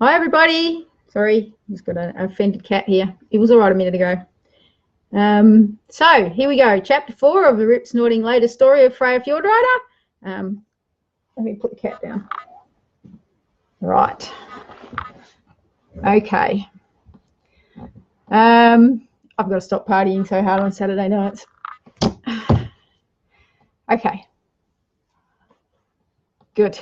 Hi everybody. Sorry, just got an offended cat here. It was all right a minute ago. So here we go. Chapter 4 of the Rip Snorting latest story of Freya Fjordrider. Let me put the cat down. Right. Okay. I've got to stop partying so hard on Saturday nights. Okay. Good.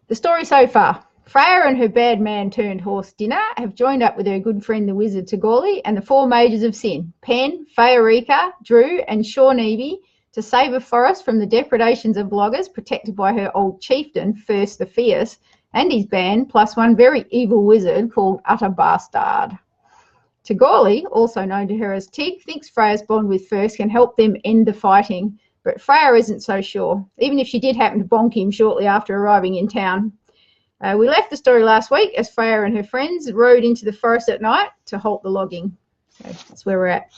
The story so far. Freya and her bad man turned horse Dinner have joined up with her good friend the wizard Tagorli and the four mages of sin, Pen, Feorica, Drew and Shawnevy, to save a forest from the depredations of bloggers protected by her old chieftain, First the Fierce, and his band, plus one very evil wizard called Utter Bastard. Tagorli, also known to her as Tig, thinks Freya's bond with First can help them end the fighting, but Freya isn't so sure, even if she did happen to bonk him shortly after arriving in town. We left the story last week as Freya and her friends rode into the forest at night to halt the logging. So that's where we're at.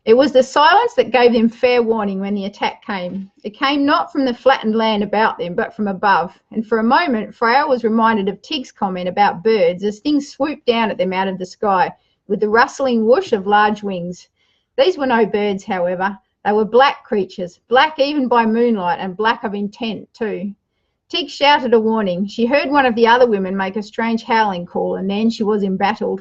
It was the silence that gave them fair warning when the attack came. It came not from the flattened land about them, but from above. And for a moment, Freya was reminded of Tig's comment about birds as things swooped down at them out of the sky with the rustling whoosh of large wings. These were no birds, however. They were black creatures, black even by moonlight and black of intent too. Tig shouted a warning. She heard one of the other women make a strange howling call, and then she was embattled.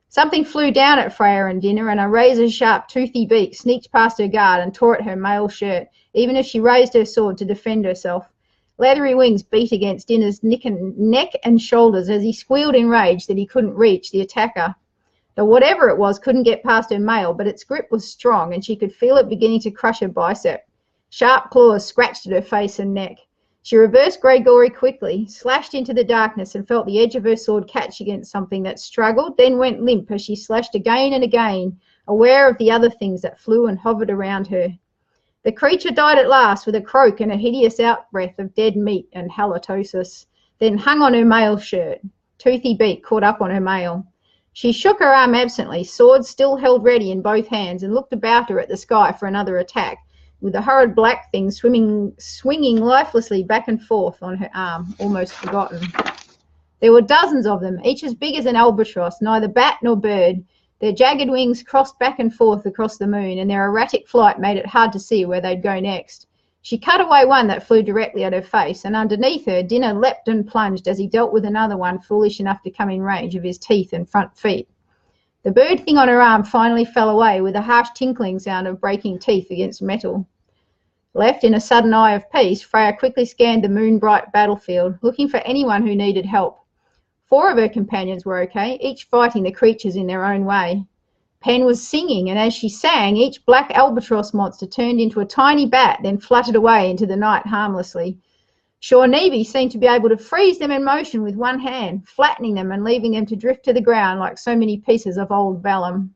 Something flew down at Freya and Dinner, and a razor-sharp, toothy beak sneaked past her guard and tore at her mail shirt, even as she raised her sword to defend herself. Leathery wings beat against Dinner's neck and shoulders as he squealed in rage that he couldn't reach the attacker. Though whatever it was couldn't get past her mail, but its grip was strong, and she could feel it beginning to crush her bicep. Sharp claws scratched at her face and neck. She reversed Gregory quickly, slashed into the darkness, and felt the edge of her sword catch against something that struggled, then went limp as she slashed again and again, aware of the other things that flew and hovered around her. The creature died at last with a croak and a hideous outbreath of dead meat and halitosis, then hung on her mail shirt. Toothy beak caught up on her mail. She shook her arm absently, sword still held ready in both hands, and looked about her at the sky for another attack, with the horrid black thing swinging lifelessly back and forth on her arm, almost forgotten. There were dozens of them, each as big as an albatross, neither bat nor bird. Their jagged wings crossed back and forth across the moon, and their erratic flight made it hard to see where they'd go next. She cut away one that flew directly at her face, and underneath her, Dinner leapt and plunged as he dealt with another one foolish enough to come in range of his teeth and front feet. The bird thing on her arm finally fell away with a harsh tinkling sound of breaking teeth against metal. Left in a sudden eye of peace, Freya quickly scanned the moon-bright battlefield, looking for anyone who needed help. 4 of her companions were okay, each fighting the creatures in their own way. Pen was singing, and as she sang, each black albatross monster turned into a tiny bat, then fluttered away into the night harmlessly. Shawnevy seemed to be able to freeze them in motion with one hand, flattening them and leaving them to drift to the ground like so many pieces of old vellum.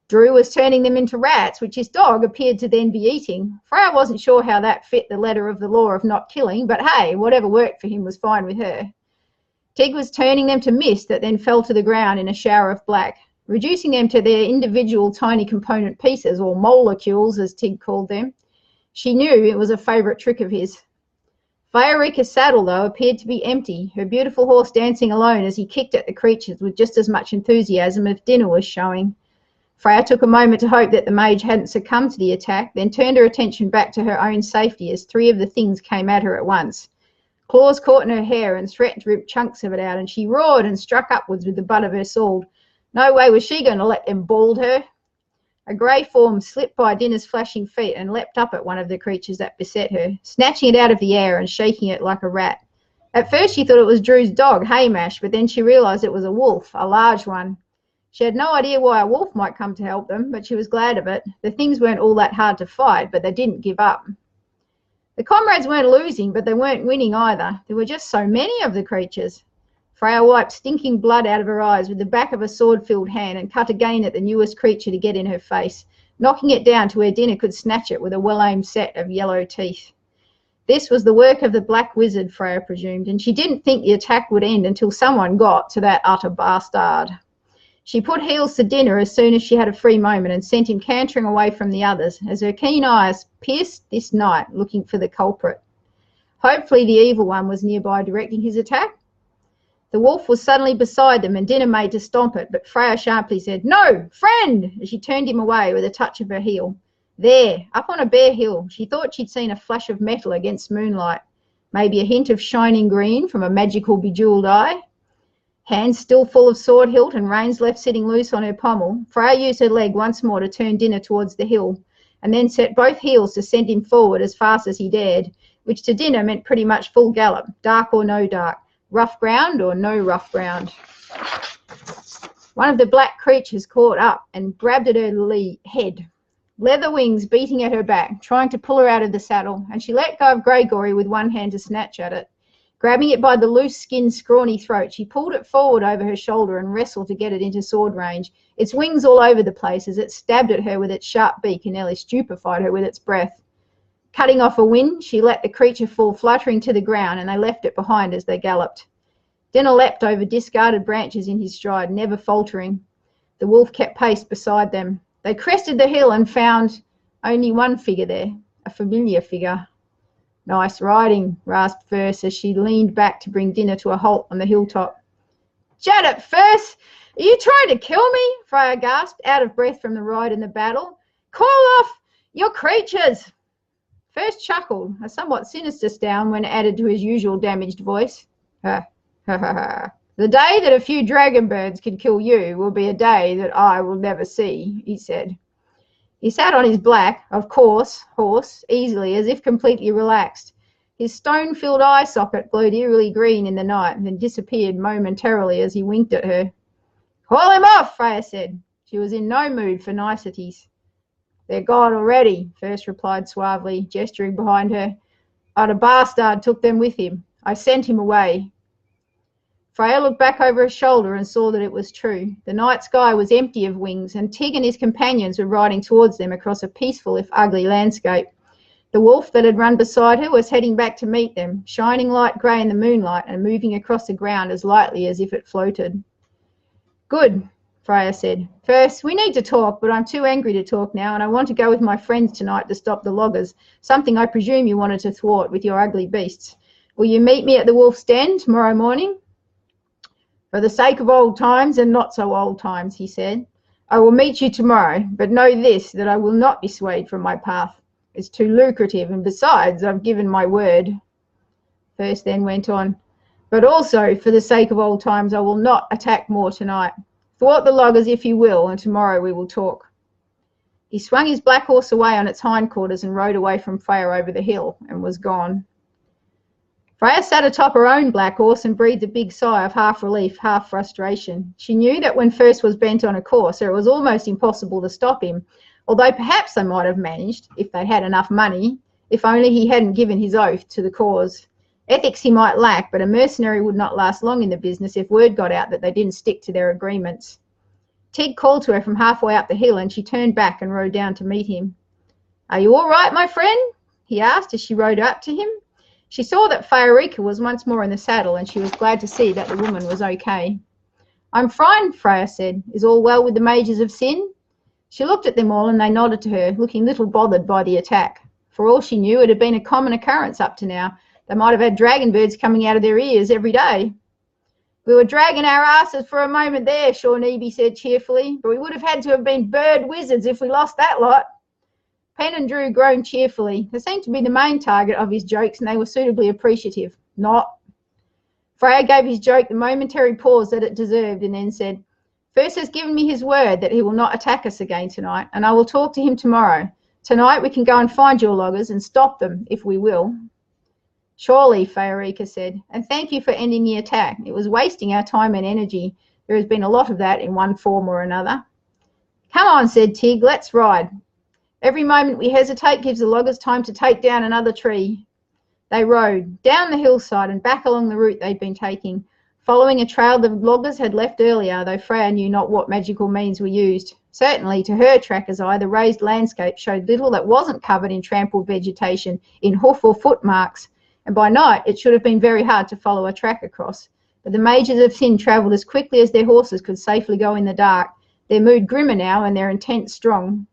Drew was turning them into rats, which his dog appeared to then be eating. Freya wasn't sure how that fit the letter of the law of not killing, but hey, whatever worked for him was fine with her. Tig was turning them to mist that then fell to the ground in a shower of black, reducing them to their individual tiny component pieces, or molecules as Tig called them. She knew it was a favourite trick of his. Feorica's saddle, though, appeared to be empty, her beautiful horse dancing alone as he kicked at the creatures with just as much enthusiasm as Dinner was showing. Freya took a moment to hope that the mage hadn't succumbed to the attack, then turned her attention back to her own safety as 3 of the things came at her at once. Claws caught in her hair and threatened to rip chunks of it out, and she roared and struck upwards with the butt of her sword. No way was she going to let them bald her. A grey form slipped by Dinner's flashing feet and leapt up at one of the creatures that beset her, snatching it out of the air and shaking it like a rat. At first she thought it was Drew's dog, Haymash, but then she realised it was a wolf, a large one. She had no idea why a wolf might come to help them, but she was glad of it. The things weren't all that hard to fight, but they didn't give up. The comrades weren't losing, but they weren't winning either. There were just so many of the creatures. Freya wiped stinking blood out of her eyes with the back of a sword-filled hand and cut again at the newest creature to get in her face, knocking it down to where Dinner could snatch it with a well-aimed set of yellow teeth. This was the work of the black wizard, Freya presumed, and she didn't think the attack would end until someone got to that utter bastard. She put heels to Dinner as soon as she had a free moment and sent him cantering away from the others as her keen eyes pierced this night looking for the culprit. Hopefully the evil one was nearby directing his attack. The wolf was suddenly beside them and Dinner made to stomp it, but Freya sharply said, "No, friend!" as she turned him away with a touch of her heel. There, up on a bare hill, she thought she'd seen a flash of metal against moonlight, maybe a hint of shining green from a magical bejewelled eye. Hands still full of sword hilt and reins left sitting loose on her pommel, Freya used her leg once more to turn Dinner towards the hill, and then set both heels to send him forward as fast as he dared, which to Dinner meant pretty much full gallop, dark or no dark, rough ground or no rough ground. One of the black creatures caught up and grabbed at her head, leather wings beating at her back, trying to pull her out of the saddle, and she let go of Gregory with one hand to snatch at it. Grabbing it by the loose-skinned, scrawny throat, she pulled it forward over her shoulder and wrestled to get it into sword range, its wings all over the place as it stabbed at her with its sharp beak and nearly stupefied her with its breath. Cutting off a wind, she let the creature fall fluttering to the ground, and they left it behind as they galloped. Dinner leapt over discarded branches in his stride, never faltering. The wolf kept pace beside them. They crested the hill and found only one figure there, a familiar figure. "Nice riding," rasped First as she leaned back to bring Dinner to a halt on the hilltop. "Janet, First, are you trying to kill me?" Freya gasped, out of breath from the ride and the battle. "Call off your creatures!" First chuckled, a somewhat sinister sound when added to his usual damaged voice. "Ha, ha, ha, ha. The day that a few dragon birds can kill you will be a day that I will never see," he said. He sat on his black, of course, horse, easily, as if completely relaxed. His stone-filled eye socket glowed eerily green in the night, and then disappeared momentarily as he winked at her. "Call him off," Freya said. She was in no mood for niceties. "They're gone already," First replied suavely, gesturing behind her. "Oh, the bastard took them with him. I sent him away." Freya looked back over her shoulder and saw that it was true. The night sky was empty of wings, and Tig and his companions were riding towards them across a peaceful if ugly landscape. The wolf that had run beside her was heading back to meet them, shining light grey in the moonlight and moving across the ground as lightly as if it floated. "Good," Freya said. "First, we need to talk, but I'm too angry to talk now, and I want to go with my friends tonight to stop the loggers, something I presume you wanted to thwart with your ugly beasts. Will you meet me at the Wolf's Den tomorrow morning?" "For the sake of old times and not so old times," he said. "I will meet you tomorrow, but know this, that I will not be swayed from my path. It's too lucrative, and besides, I've given my word." First then went on, "But also, for the sake of old times, I will not attack more tonight. Thwart the loggers if you will, and tomorrow we will talk." He swung his black horse away on its hindquarters and rode away from Freya over the hill, and was gone. Freya sat atop her own black horse and breathed a big sigh of half relief, half frustration. She knew that when First was bent on a course, it was almost impossible to stop him, although perhaps they might have managed, if they'd had enough money, if only he hadn't given his oath to the cause. Ethics he might lack, but a mercenary would not last long in the business if word got out that they didn't stick to their agreements. Tig called to her from halfway up the hill, and she turned back and rode down to meet him. "Are you all right, my friend?" he asked as she rode up to him. She saw that Freya was once more in the saddle, and she was glad to see that the woman was okay. "I'm fine," Freya said. "Is all well with the mages of Sin?" She looked at them all, and they nodded to her, looking little bothered by the attack. For all she knew, it had been a common occurrence up to now. They might have had dragon birds coming out of their ears every day. "We were dragging our asses for a moment there," Shawnee said cheerfully, "but we would have had to have been bird wizards if we lost that lot." Pen and Drew groaned cheerfully. They seemed to be the main target of his jokes, and they were suitably appreciative. "Not." Freya gave his joke the momentary pause that it deserved, and then said, "First has given me his word that he will not attack us again tonight, and I will talk to him tomorrow. Tonight we can go and find your loggers and stop them, if we will." "Surely," Freya said, "and thank you for ending the attack. It was wasting our time and energy. There has been a lot of that in one form or another." "Come on," said Tig, "let's ride. Every moment we hesitate gives the loggers time to take down another tree." They rode down the hillside and back along the route they'd been taking, following a trail the loggers had left earlier, though Freya knew not what magical means were used. Certainly, to her tracker's eye, the raised landscape showed little that wasn't covered in trampled vegetation, in hoof or foot marks, and by night it should have been very hard to follow a track across. But the mages of Sin travelled as quickly as their horses could safely go in the dark, their mood grimmer now and their intent strong.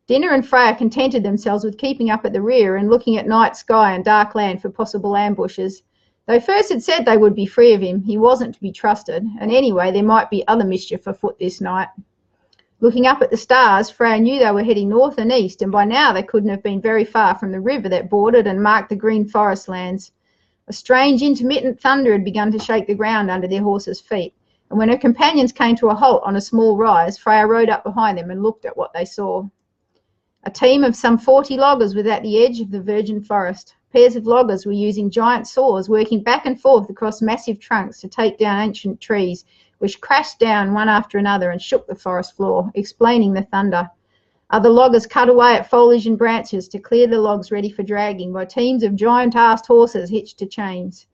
Dinah and Freya contented themselves with keeping up at the rear and looking at night sky and dark land for possible ambushes. They first had said they would be free of him. He wasn't to be trusted, and anyway, there might be other mischief afoot this night. Looking up at the stars, Freya knew they were heading north and east, and by now they couldn't have been very far from the river that bordered and marked the green forest lands. A strange intermittent thunder had begun to shake the ground under their horses' feet, and when her companions came to a halt on a small rise, Freya rode up behind them and looked at what they saw. A team of some 40 loggers was at the edge of the virgin forest. Pairs of loggers were using giant saws, working back and forth across massive trunks to take down ancient trees, which crashed down one after another and shook the forest floor, explaining the thunder. Other loggers cut away at foliage and branches to clear the logs ready for dragging by teams of giant-assed horses hitched to chains.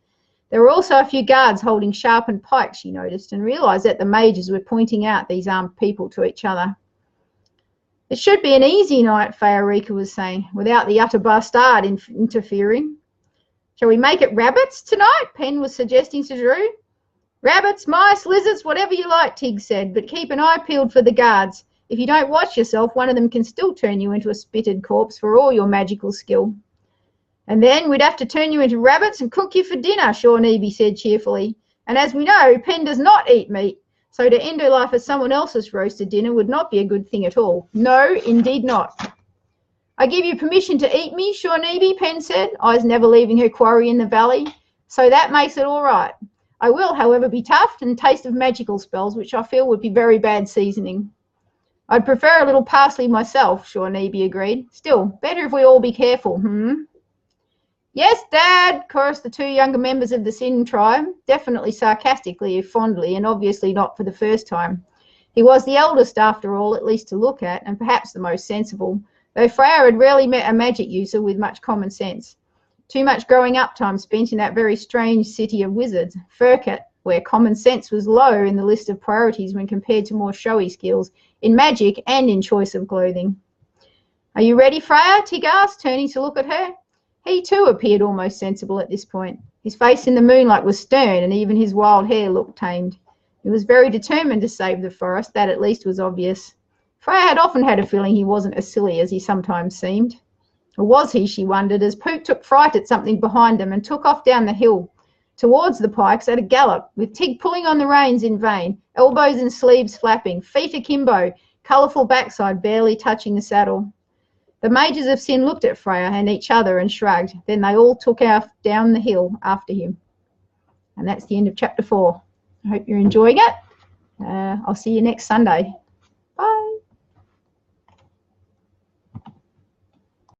There were also a few guards holding sharpened pikes, she noticed, and realised that the mages were pointing out these armed people to each other. It should be an easy night, Freya was saying, without the utter bastard interfering. Shall we make it rabbits tonight? Pen was suggesting to Drew. Rabbits, mice, lizards, whatever you like, Tig said, but keep an eye peeled for the guards. If you don't watch yourself, one of them can still turn you into a spitted corpse for all your magical skill. And then we'd have to turn you into rabbits and cook you for dinner, Shawnee said cheerfully. And as we know, Pen does not eat meat. So to end her life as someone else's roasted dinner would not be a good thing at all. No, indeed not. I give you permission to eat me, Shawnee, Pen said, eyes never leaving her quarry in the valley. So that makes it all right. I will, however, be tough and taste of magical spells, which I feel would be very bad seasoning. I'd prefer a little parsley myself, Shawnee agreed. Still, better if we all be careful, Yes, Dad, chorused the two younger members of the Sin tribe, definitely sarcastically if fondly, and obviously not for the first time. He was the eldest, after all, at least to look at, and perhaps the most sensible, though Freya had rarely met a magic user with much common sense. Too much growing up time spent in that very strange city of wizards, Furkit, where common sense was low in the list of priorities when compared to more showy skills in magic and in choice of clothing. Are you ready, Freya? Tig asked, turning to look at her. He too appeared almost sensible at this point. His face in the moonlight was stern, and even his wild hair looked tamed. He was very determined to save the forest, that at least was obvious. Freya had often had a feeling he wasn't as silly as he sometimes seemed. Or was he, she wondered, as Pook took fright at something behind him and took off down the hill, towards the pikes at a gallop, with Tig pulling on the reins in vain, elbows and sleeves flapping, feet akimbo, colourful backside barely touching the saddle. The mages of Sin looked at Freya and each other and shrugged. Then they all took off down the hill after him. And that's the end of chapter 4. I hope you're enjoying it. I'll see you next Sunday.